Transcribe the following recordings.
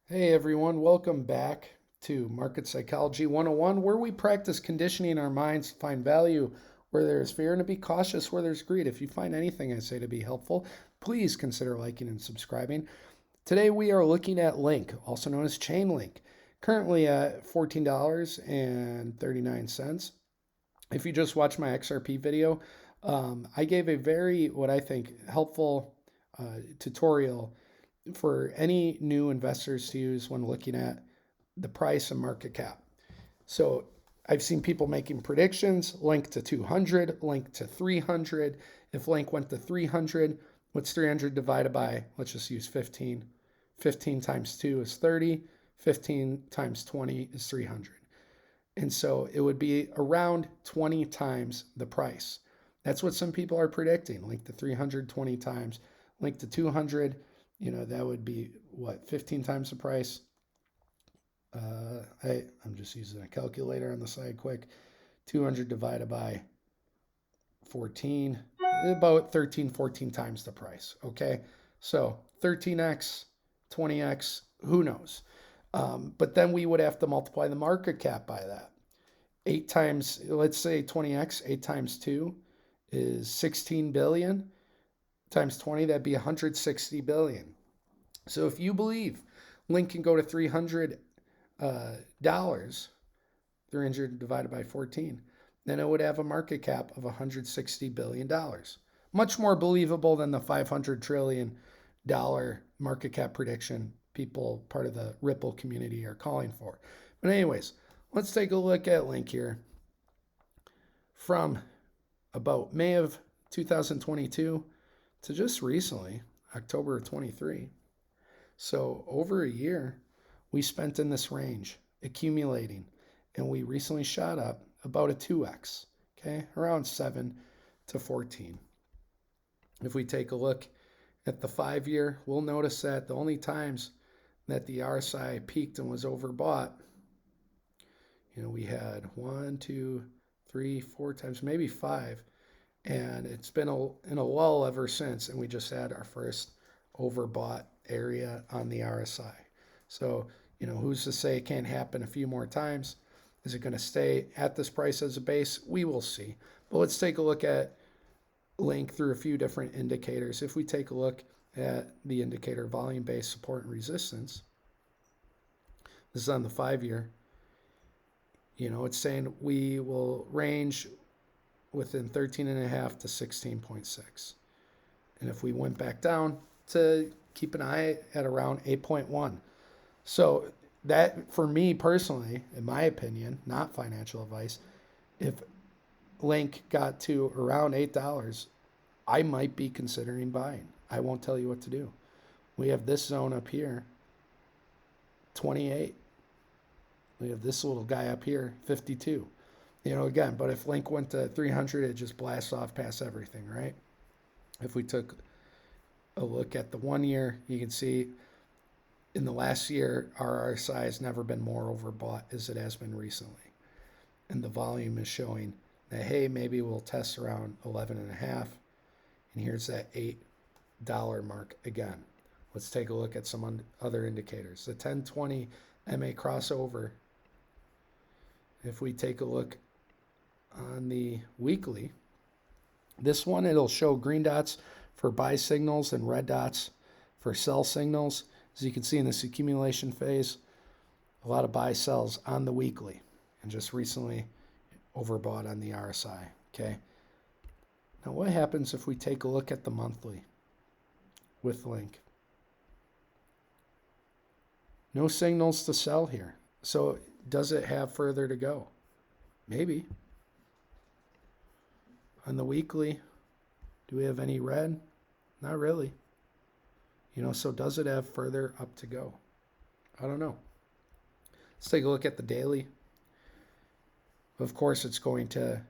Hey everyone, welcome back to Market Psychology 101, where we practice conditioning our minds to find value where there is fear and to be cautious where there's greed. If you find anything I say to be helpful, please consider liking and subscribing. Today we are looking at Link, also known as Chainlink, currently at $14.39. If you just watched my XRP video, I gave a very, what I think, helpful tutorial for any new investors to use when looking at the price and market cap. So I've seen people making predictions, Link to 200, Link to 300. If Link went to 300, what's 300 divided by, let's just use 15. 15 times 2 is 30. 15 times 20 is 300. And so it would be around 20 times the price. That's what some people are predicting. Link to 320 times, Link to 200, that would be what, 15 times the price? I'm just using a calculator on the side quick. 200 divided by 14, about 13, 14 times the price. Okay. So 13x, 20x, who knows? But then we would have to multiply the market cap by that. 8 times, let's say 20x, 8 times 2 is 16 billion. Times 20, that'd be 160 billion. So if you believe Link can go to $300, 300 divided by 14, then it would have a market cap of $160 billion. Much more believable than the $500 trillion market cap prediction people, part of the Ripple community, are calling for. But anyways, let's take a look at Link here. From about May of 2022 to just recently, October of 23. So over a year, we spent in this range accumulating, and we recently shot up about a 2x, okay, around 7 to 14. If we take a look at the 5-year, we'll notice that the only times that the RSI peaked and was overbought, we had 1, 2, 3, 4 times, maybe 5, and it's been in a lull ever since, and we just had our first overbought area on the RSI. So, who's to say it can't happen a few more times? Is it going to stay at this price as a base? We will see. But let's take a look at Link through a few different indicators. If we take a look at the indicator volume-based support and resistance, this is on the 5-year. It's saying we will range within 13.5 to 16.6. And if we went back down, to keep an eye at around 8.1. So that, for me personally, in my opinion, not financial advice, if Link got to around $8, I might be considering buying. I won't tell you what to do. We have this zone up here, 28. We have this little guy up here, 52. Again, but if Link went to 300, it just blasts off past everything, right? If we took a look at the 1 year, you can see in the last year, our RSI has never been more overbought as it has been recently. And the volume is showing that, hey, maybe we'll test around 11.5. And here's that $8 mark again. Let's take a look at some other indicators. The 1020 MA crossover, if we take a look on the weekly, this one, it'll show green dots for buy signals and red dots for sell signals. As you can see in this accumulation phase, a lot of buy sells on the weekly, and just recently overbought on the RSI. Okay. Now what happens if we take a look at the monthly with Link? No signals to sell here. So does it have further to go? Maybe. On the weekly, do we have any red? Not really. So does it have further up to go? I don't know. Let's take a look at the daily. Of course, it's going to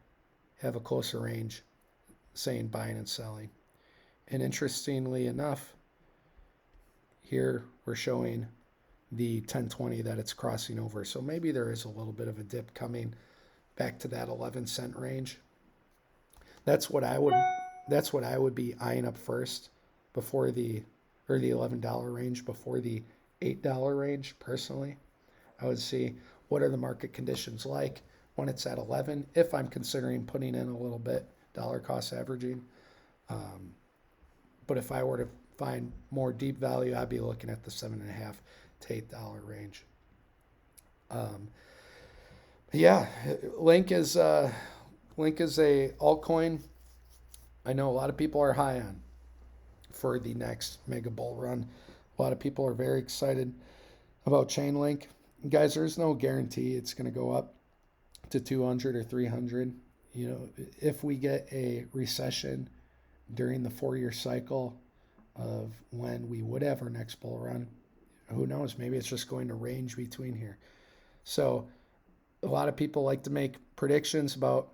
have a closer range saying buying and selling. And interestingly enough, here we're showing the 1020 that it's crossing over. So maybe there is a little bit of a dip coming back to that 11-cent range. That's what I would be eyeing up first before the $11 range before the $8 range personally. I would see what are the market conditions like when it's at 11 if I'm considering putting in a little bit dollar cost averaging. Um, but if I were to find more deep value, I'd be looking at the 7.5 to $8 range. Um, yeah, Link is Link is a altcoin I know a lot of people are high on for the next mega bull run. A lot of people are very excited about Chainlink. Guys, there's no guarantee it's going to go up to 200 or 300. You know, if we get a recession during the 4-year cycle of when we would have our next bull run, who knows? Maybe it's just going to range between here. So a lot of people like to make predictions about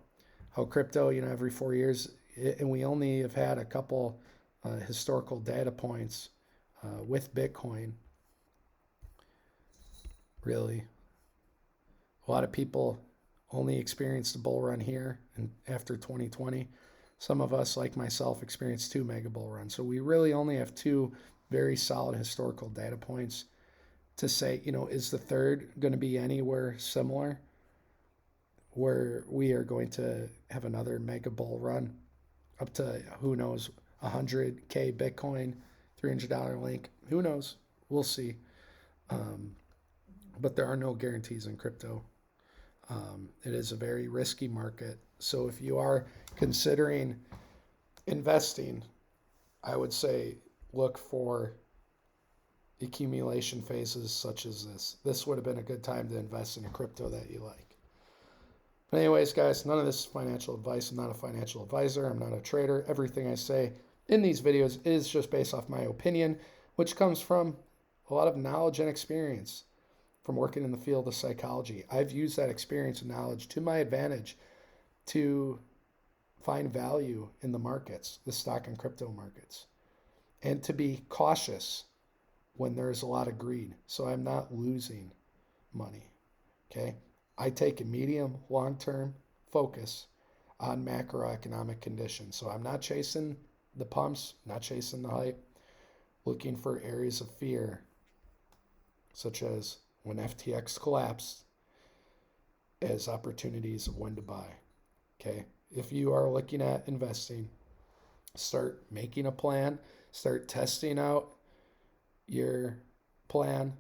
how crypto, every 4 years, and we only have had a couple historical data points with Bitcoin, really. A lot of people only experienced a bull run here and after 2020. Some of us, like myself, experienced two mega bull runs. So we really only have two very solid historical data points to say, is the third going to be anywhere similar where we are going to have another mega bull run up to, who knows, 100K Bitcoin, $300 link. Who knows? We'll see. Um, but there are no guarantees in crypto. It is a very risky market. So if you are considering investing, I would say look for accumulation phases such as this. This would have been a good time to invest in a crypto that you like. But anyways, guys, none of this is financial advice. I'm not a financial advisor. I'm not a trader. Everything I say in these videos is just based off my opinion, which comes from a lot of knowledge and experience from working in the field of psychology. I've used that experience and knowledge to my advantage to find value in the markets, the stock and crypto markets, and to be cautious when there's a lot of greed. So I'm not losing money. Okay. I take a medium, long-term focus on macroeconomic conditions. So I'm not chasing the pumps, not chasing the hype, looking for areas of fear, such as when FTX collapsed, as opportunities of when to buy. Okay. If you are looking at investing, start making a plan, start testing out your plan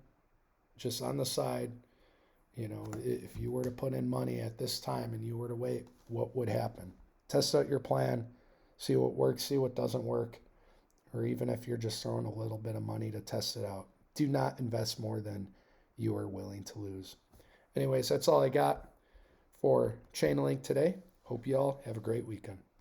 just on the side. If you were to put in money at this time and you were to wait, what would happen? Test out your plan, see what works, see what doesn't work, or even if you're just throwing a little bit of money to test it out. Do not invest more than you are willing to lose. Anyways, that's all I got for Chainlink today. Hope you all have a great weekend.